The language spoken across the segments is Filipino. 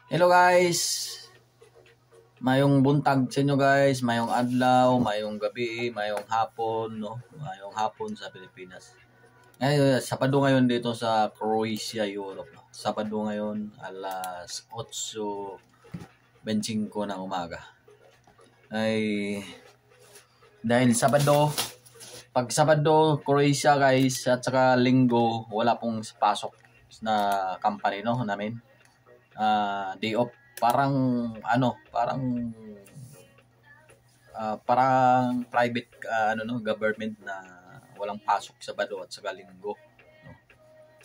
Hello guys, mayong buntag sa inyo guys, mayong adlaw, mayong gabi, mayong hapon, no? Mayong hapon sa Pilipinas. Ngayon, Sabado ngayon dito sa Croatia, Europe. No? Sabado ngayon, alas 8:25 ng umaga. Ay, dahil pag Sabado, Croatia guys, at saka Linggo, wala pong pasok na company, no, namin. Day off, parang private government na walang pasok Sabado at saka Linggo, no?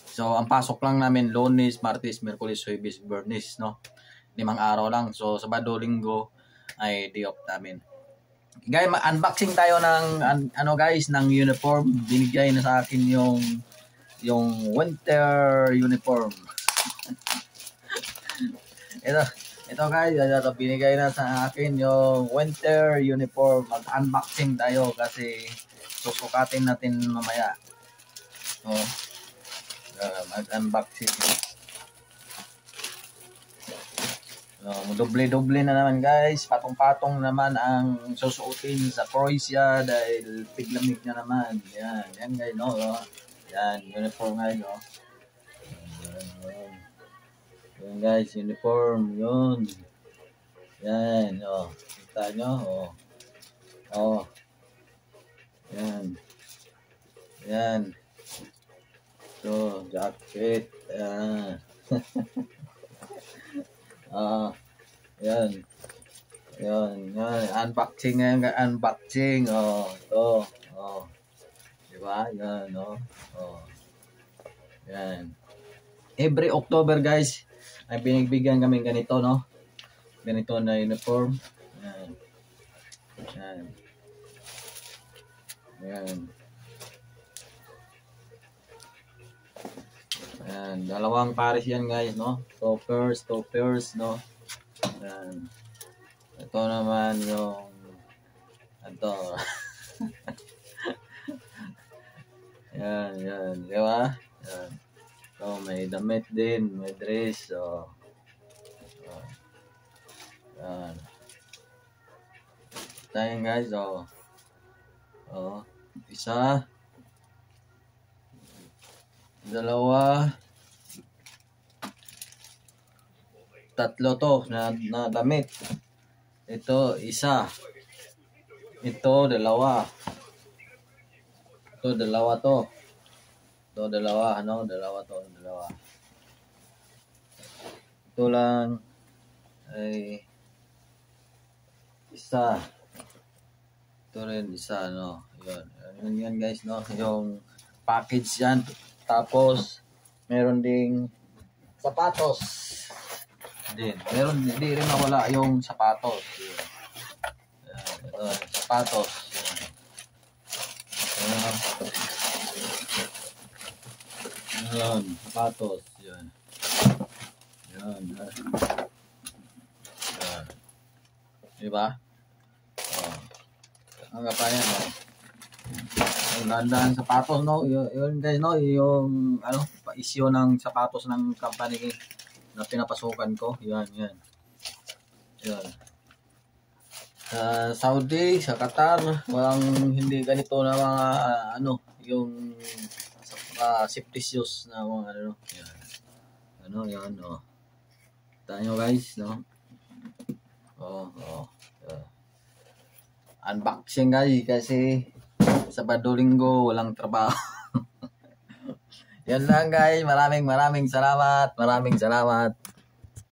So ang pasok lang namin Lunes, Martes, Miyerkules, Huwebes, Biyernes, no, 5 araw lang. So Sabado, Linggo ay day off namin. Guys, unboxing tayo ng ng uniform. Binigay na sa akin yung winter uniform. Ito guys, binigay na sa akin yung winter uniform. Mag-unboxing tayo kasi susukatin natin mamaya. Mag-unboxing. Doble-doble na naman guys. Patong-patong naman ang susuotin sa Croatia dahil tiglamig na naman. Yan guys, no? Yan, uniform guys, no? Yan guys, uniform, yun. Yan, kita nyo, yan. Yan. So, jacket, yan. Yan. Yan, unboxing ngayon, unboxing, ito, diba, yan, yan. Every October guys, ay binigbigyan kami ganito, no? Ganito na uniform. Yan. Yan. Yan. Yan. Dalawang pares yan guys, no? Toppers, no? Yan. Ito naman yung ito. Yan. Di ba? Yan. So, may damit din, may dress, yan. Tayo guys, isa, dalawa, tatlo to na damit. Ito, isa. Ito, dalawa. Ito, dalawa to. Ito, dalawa. Ito lang ay isa. Ito rin isa, no? Yan guys, no? Yung package yan. Tapos, meron ding sapatos. Hindi rin nawala yung sapatos. Ito, sapatos. Yan, sapatos. Yan. Diba? Ang kapayan, yung dandan sapatos, no? Yun guys, no? Yung pa-issue ng sapatos ng company na pinapasukan ko. Yan. Sa Saudi, sa Qatar, hindi ganito na mga yung safety shoes na mga yan. Kita nyo guys, no? Unboxing guys kasi Sabado, Linggo walang trabaho. Yan lang guys, maraming salamat.